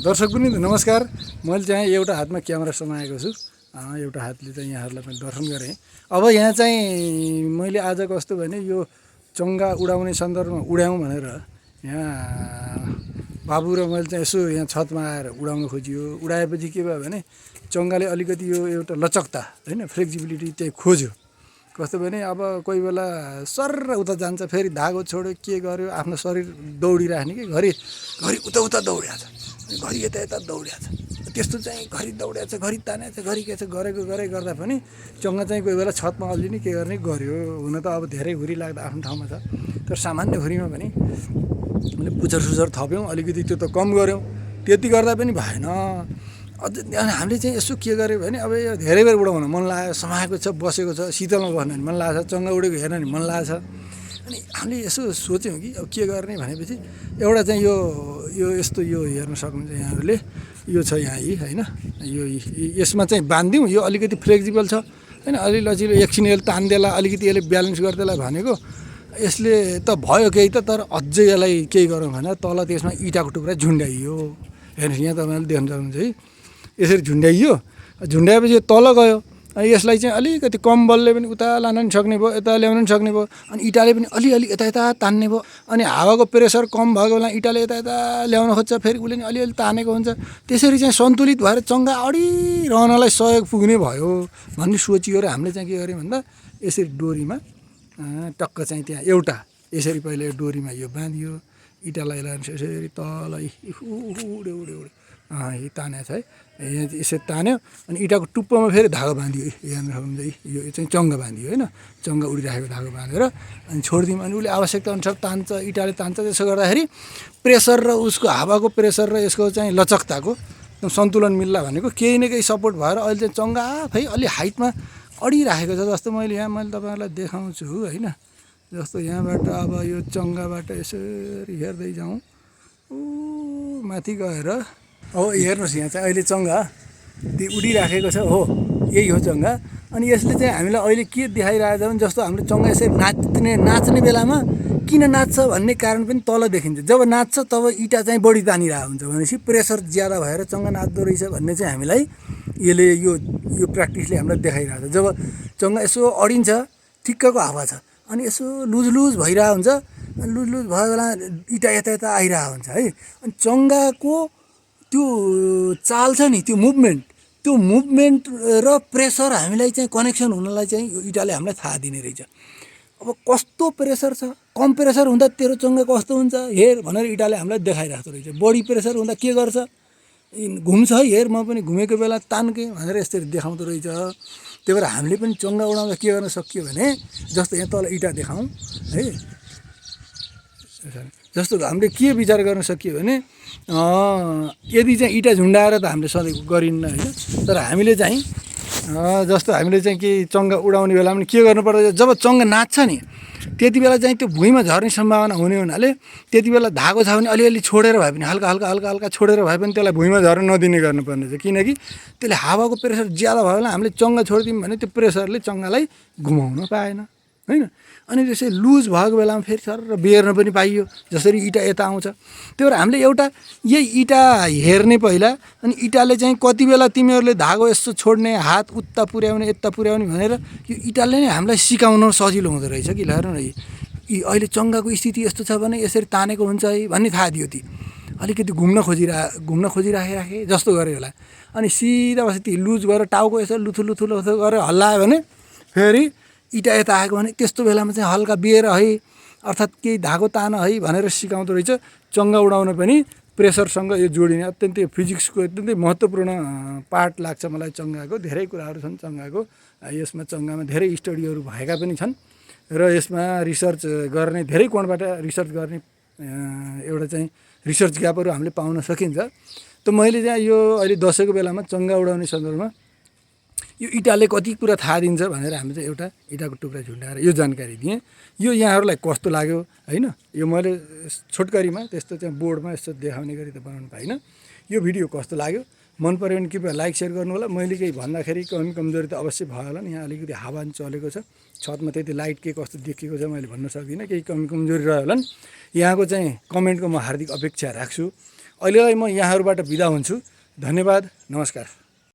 दर्शक पनि नमस्कार। मैले चाहिँ एउटा हातमा क्यामेरा समाएको छु, एउटा हातले चाहिँ यहाँहरूलाई पनि दर्शन गरेँ। अब यहाँ चाहिँ मैले आज कस्तो भने यो चङ्गा उडाउने सन्दर्भमा उडाउँ भनेर यहाँ बाबु र मैले चाहिँ यसो यहाँ छतमा आएर उडाउन खोजियो। उडाएपछि के भयो भने चङ्गाले अलिकति यो एउटा लचकता होइन फ्लेक्सिबिलिटी चाहिँ खोज्यो। कस्तो भने अब कोही बेला सर्र उता जान्छ, फेरि धागो छोड्यो, के गर्यो, आफ्नो शरीर दौडिराख्ने कि घरि उता उता दौड्या छ, घरि यता यता दौड्या छ। त्यस्तो चाहिँ घरि दौड्या छ, घरि तान्या छ, घरि के छ गरेको गर्दा पनि चङ्गा चाहिँ कोही बेला छतमा अल्झिने के गर्ने गर्यो। हुन त अब धेरै हुरी लाग्दा आफ्नो ठाउँमा छ, तर सामान्य हुरीमा पनि मैले पुच्छर सुछर थप्यौँ, अलिकति त्यो त कम गऱ्यौँ। त्यति गर्दा पनि भएन। अझ हामीले चाहिँ यसो के गर्यो भने अब यो धेरै बेर उडाउन मन लाग्यो, समाएको छ, बसेको छ, शीतलमा बस्न नि मन लागेको छ, चङ्गा उडेको हेर्न नि मन लागेको छ। अनि हामीले यसो सोच्यौँ कि अब के गर्ने भनेपछि एउटा चाहिँ यो यस्तो यो हेर्न सक्नुहुन्छ यहाँहरूले, यो छ यहाँ यी होइन, यो यसमा चाहिँ बाँधिदिउँ। यो अलिकति फ्लेक्सिबल छ होइन, अलि लचिलो, एकछिन यसले तान्देला, अलिकति यसले ब्यालेन्स गर्देला भनेको। यसले त भयो केही त, तर अझै यसलाई केही गरौँ भनेर तल त्यसमा इँटाको टुक्रा झुन्ड्याइयो। हेर्नुहोस् यहाँ तपाईँले देख्न सक्नुहुन्छ है, यसरी झुन्ड्याइयो। झुन्ड्याएपछि यो तल गयो। अनि यसलाई चाहिँ अलिकति कम बलले पनि उता लान नि सक्ने भयो, यता ल्याउन नि सक्ने भयो। अनि इँटाले पनि अलिअलि यता यता तान्ने भयो। अनि हावाको प्रेसर कम भएको बेला इँटाले यता यता ल्याउन खोज्छ, फेरि उसले नि अलिअलि तानेको हुन्छ। त्यसरी चाहिँ सन्तुलित भएर चङ्गा अडिरहनलाई सहयोग पुग्ने भयो भन्ने सोचियो। र हामीले चाहिँ के गर्यौँ भन्दा यसरी डोरीमा टक्क चाहिँ त्यहाँ एउटा यसरी पहिले डोरीमा यो बाँधियो, इँटालाई लान्छ यसरी तल उड्यो यो तानेको छ है, यहाँ यसरी तान्यो। अनि इँटाको टुप्पोमा फेरि धागो बाँधियो, यहाँ यो चाहिँ चङ्गा बाँधियो होइन, चङ्गा उडिराखेको धागो बाँधेर अनि छोडिदिउँ। अनि उसले आवश्यकता अनुसार तान्छ, इँटाले तान्छ। त्यसो गर्दाखेरि प्रेसर र उसको हावाको प्रेसर र यसको चाहिँ लचकताको एकदम सन्तुलन मिल्ला भनेको केही न केही सपोर्ट भएर अहिले चाहिँ चङ्गा आफै अलि हाइटमा अडिराखेको छ। जस्तो मैले तपाईँहरूलाई देखाउँछु होइन, जस्तो यहाँबाट अब यो चङ्गाबाट यसरी हेर्दै जाउँ, माथि गएर हो हेर्नुहोस् यहाँ चाहिँ अहिले चङ्गा त्यो उडिराखेको छ, हो यही हो चङ्गा। अनि यसले चाहिँ हामीलाई अहिले के देखाइरहेको छ भने जस्तो हामीले चङ्गा यसरी नाच्ने बेलामा किन नाच्छ भन्ने कारण पनि तल देखिन्छ। जब नाच्छ तब इँटा चाहिँ बढी तानिरहेको हुन्छ, भनेपछि प्रेसर ज्यादा भएर चङ्गा नाच्दो रहेछ भन्ने चाहिँ हामीलाई यसले यो प्र्याक्टिसले हामीलाई देखाइरहेको छ। जब चङ्गा यसो अडिन्छ ठिक्कको हावा छ, अनि यसो लुज भइरहेको हुन्छ, लुज भयो बेला इँटा यता यता आइरहेको हुन्छ है। अनि चङ्गाको त्यो चाल छ नि, त्यो मुभमेन्ट र प्रेसर हामीलाई चाहिँ कनेक्सन हुनलाई चाहिँ यो इँटाले हामीलाई थाहा दिने रहेछ। अब कस्तो प्रेसर छ, कम प्रेसर हुँदा तेरो चङ्गा कस्तो हुन्छ हेर भनेर इँटाले हामीलाई देखाइरहेको रहेछ। बढी प्रेसर हुँदा के गर्छ, घुम्छ है, हेर म पनि घुमेको बेला तान्केँ भनेर यसरी देखाउँदो रहेछ। त्यही भएर हामीले पनि चङ्गा उडाउँदा के गर्न सकियो भने जस्तो यहाँ तल इँटा देखाउँ है, जस्तो हामीले के विचार गर्न सकियो भने यदि चाहिँ इँटा झुन्डाएर त हामीले सधैँ गरिन्न होइन, तर हामीले चाहिँ जस्तो हामीले चाहिँ के चङ्गा उडाउने बेलामा के गर्नुपर्छ, जब चङ्गा नाच्छ नि त्यति बेला चाहिँ त्यो भुइँमा झर्ने सम्भावना हुने हुनाले त्यति बेला धागो छ भने अलिअलि छोडेर भए पनि हल्का छोडेर भए पनि त्यसलाई भुइँमा झर्न नदिने गर्नुपर्ने छ। किनकि त्यसले हावाको प्रेसर ज्यादा भयो भने हामीले चङ्गा छोडिदियौँ भने त्यो प्रेसरले चङ्गालाई घुमाउन पाएन होइन। अनि त्यसै लुज भएको बेलामा फेरि सर बेर्न पनि पाइयो, जसरी इँटा यता आउँछ। त्यही भएर हामीले एउटा यही इँटा हेर्ने पहिला, अनि इँटाले चाहिँ कति बेला तिमीहरूले धागो यस्तो छोड्ने, हात उता पुर्याउने यता पुर्याउने भनेर यो इँटाले नै हामीलाई सिकाउन सजिलो हुँदो रहेछ कि। हेर्नु न अहिले चङ्गाको स्थिति यस्तो छ भने यसरी तानेको हुन्छ है भन्ने थाहा दियो। ती अलिकति घुम्न खोजिराखे जस्तो गऱ्यो होला। अनि सिधा बस ती लुज गरेर टाउको यसो लुथु गरेर हल्लायो भने फेरि इँटा यता आएको भने त्यस्तो बेलामा चाहिँ हल्का बिएर है, अर्थात् केही धागो तान है भनेर सिकाउँदो रहेछ। चङ्गा उडाउन पनि प्रेसरसँग यो जोडिने अत्यन्तै फिजिक्सको एकदमै महत्त्वपूर्ण पार्ट लाग्छ मलाई चङ्गाको। धेरै कुराहरू छन् चङ्गाको, यसमा चङ्गामा धेरै स्टडीहरू भएका पनि छन् र यसमा रिसर्च गर्ने, धेरै कोणबाट रिसर्च गर्ने एउटा चाहिँ रिसर्च ग्यापहरू हामीले पाउन सकिन्छ। त मैले चाहिँ यो अहिले दसैँको बेलामा चङ्गा उडाउने सन्दर्भमा यो इँटाले कति कुरा थाहा दिन्छ भनेर हामी चाहिँ एउटा इँटाको टुक्रा झुन्डाएर यो जानकारी दिएँ। यो यहाँहरूलाई कस्तो लाग्यो होइन, यो मैले छोटकरीमा त्यस्तो चाहिँ बोर्डमा यस्तो देखाउने गरी त बनाउनु पाइनँ। यो भिडियो कस्तो लाग्यो, मन पऱ्यो भने कृपया लाइक सेयर गर्नु होला। मैले केही भन्दाखेरि कमी कमजोरी त अवश्य भयो होला नि, यहाँ अलिकति हावा चलेको छ, छतमा त्यति लाइट के कस्तो देखिएको छ मैले भन्न सक्दिनँ, केही कमी कमजोरी रह्यो होला नि। यहाँको चाहिँ कमेन्टको म हार्दिक अपेक्षा राख्छु। अहिलेलाई म यहाँहरूबाट बिदा हुन्छु। धन्यवाद, नमस्कार।